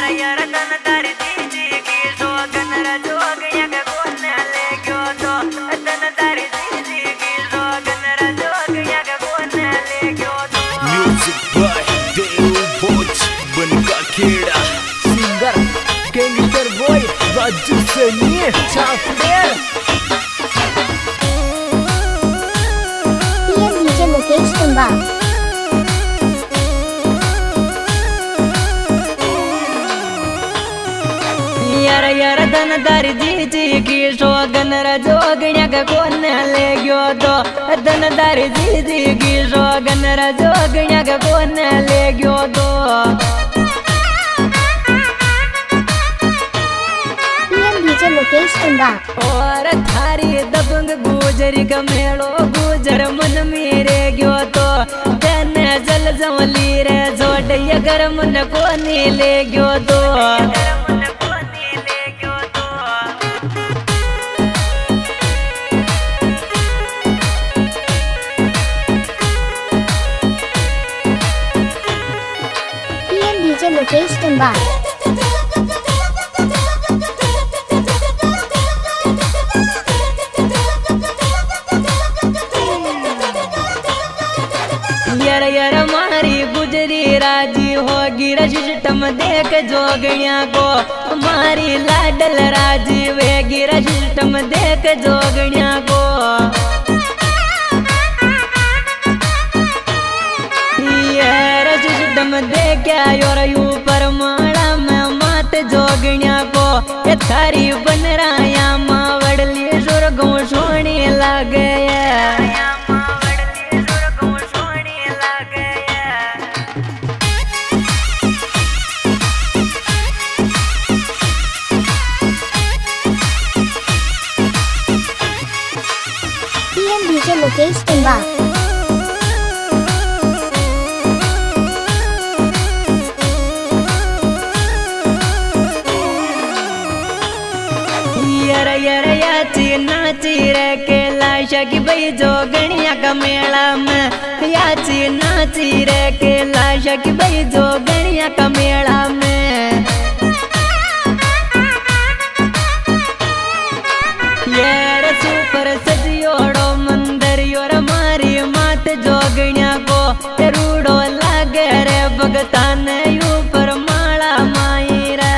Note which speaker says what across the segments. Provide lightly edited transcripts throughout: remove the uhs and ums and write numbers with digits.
Speaker 1: यार तन तारी दीदी की सोगन रजोग यग कोन ले गयो तो तन तारी दीदी की सोगन रजोग यग कोन ले गयो तो
Speaker 2: music by Dev Bhoj Banka Khera
Speaker 3: singer gangster boy Raju Saini चाफेर
Speaker 4: पीएम डीजे मुकेश कुंबा
Speaker 1: यार यार तन तारी दीदी की सोगन रजोग यग कोन ले गयो तो तन तारी दीदी की सोगन रजोग यग कोन ले गयो तो
Speaker 4: पीएम डीजे मुकेश कुंबा
Speaker 1: और थारी दबंग गुजरी का मेलो गुजर मन मेरे गयो तो तेने जल जमली रे जोड़ अगर मन को नी ले गयो तो
Speaker 4: पीएम डीजे मुकेश कुंबा
Speaker 1: यार यार मारी गुजरी राजी होगी सिस्टम देख जोगणिया को मारी लाडल राजी वेगी सिस्टम देख जोगणिया को यार सिस्टम देखा योर ऊपर माड़ा में मात जोगणिया को ये थारी बन राया मावड़ली सुरगों सोनी लगे
Speaker 4: पीएम डीजे मुकेश कुंबा
Speaker 1: यार यार याची नाची रे के लाशा की भाई जोगणिया का मेला में याची नाची रे के लाशा की भाई जोगणिया का मेला में यार सुपर सजियोड़ो मंदिर योर मारी मात जोगणिया को रूड़ो लागे रे भगतान ऊपर माला माई रे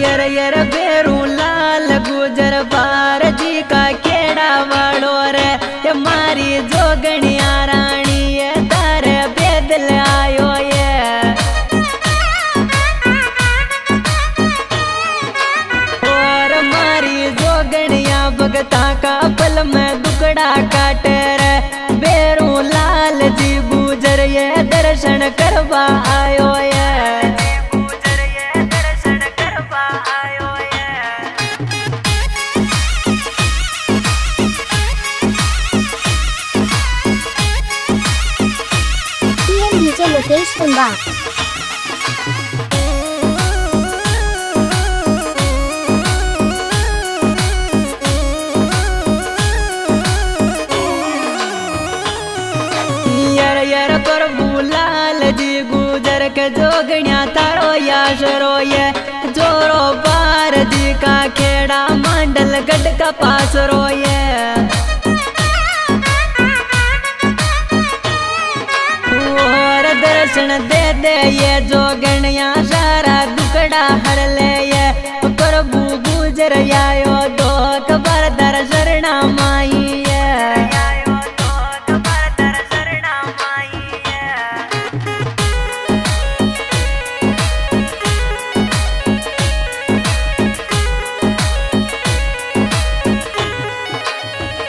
Speaker 1: यार यार बेरू लाल गुजर बार जी का केड़ा वाड़ो रे ये मारी जोगणिया रानी ये तारे बेदल आयो ये और मारी जोगणिया भगता का पल में दुकड़ा काटे रे बेरू लाल जी गुजर ये दर्शन करवा आयो ये
Speaker 4: पीएम डीजे मुकेश कुंबा
Speaker 1: यार यार प्रभु लाल जी गुजर के जोगणिया तारो याशरो ये जोरो बार जी का खेड़ा मंडल गढ़ का पास रोये और दर्शन दे दे ये जोगणिया सारा दुकड़ा हर ले ये प्रभु गुजर आयो दो कबर दर शरणा माई ये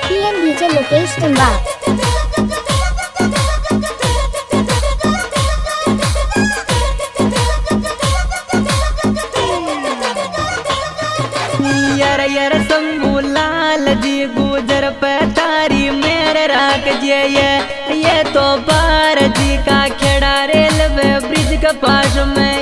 Speaker 4: पीएम डीजे मुकेश कुंबा
Speaker 1: यार यार शंभू लाल जी गुजर पे तारी मेरे राख ये तो पार जी का खेड़ा रेलवे ब्रिज के पास में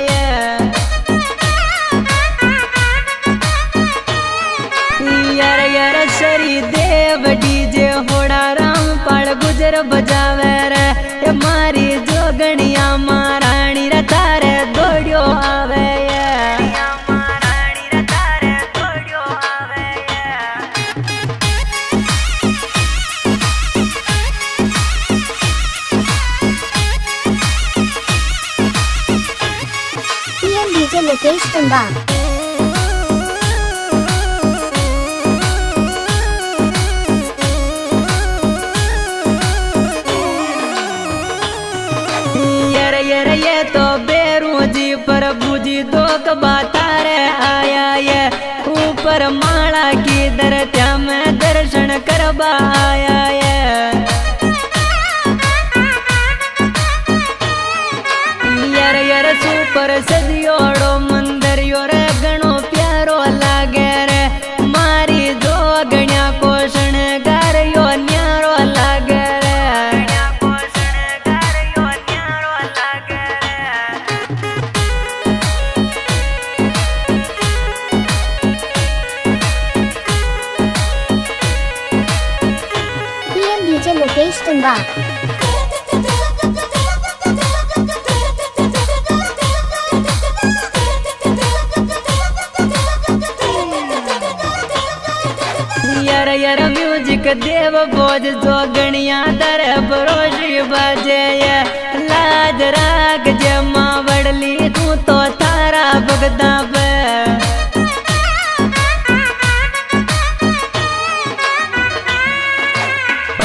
Speaker 1: यार यार शरी देव डीजे होड़ा रामपाल गुजर बजावे रे ये मारी जोगणिया महारानी रे तारे दौड़ियो आवे
Speaker 4: PM DJ Lokesh Tumba.
Speaker 1: ये तो बेरू जी प्रभु जी दो कबाता रे आया ये ऊपर माला की दरत्या में दर्शन करवा आया यार सुपर सदियोड़ो मंदिर योर गणो प्यारो लागे रे मारी दो गण्या कोषण गार यो न्यारो लागे
Speaker 4: PM DJ Lokesh Tumba.
Speaker 1: यार म्यूजिक देव बोझ जो गणिया दर बरोशी बाजे लाज राग जे माँ बड़ली तू तो तारा भगदा पे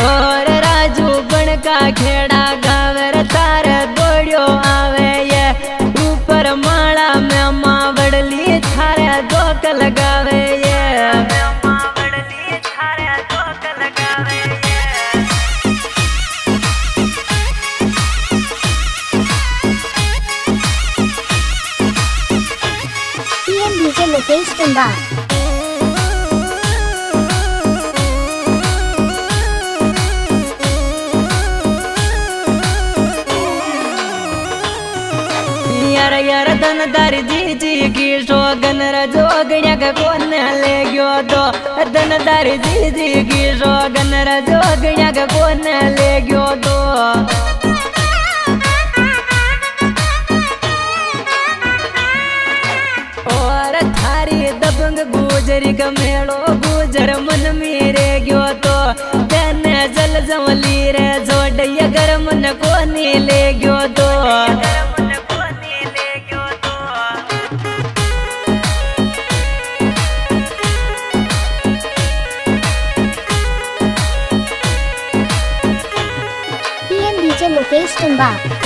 Speaker 1: और राजू बन का खेड़ा गावर तारे दौड़ियो आवे ये ऊपर माला में माँ बड़ली थारे दोक लगावे
Speaker 4: PM DJ Lokesh Tumba.
Speaker 1: यार धनदारी जी की शोगन रजोगण्या का कौन ले गयो तो धनदारी जी की शोगन रजोगण्या का कौन ले गयो तो और थारी दबंग गुजरी का मेड़ो गुजर मन मेरे गयो तो तेने जल जमली रे जोड़ अगर मन को नहीं ले गयो तो
Speaker 4: PM DJ Lokesh Tumba.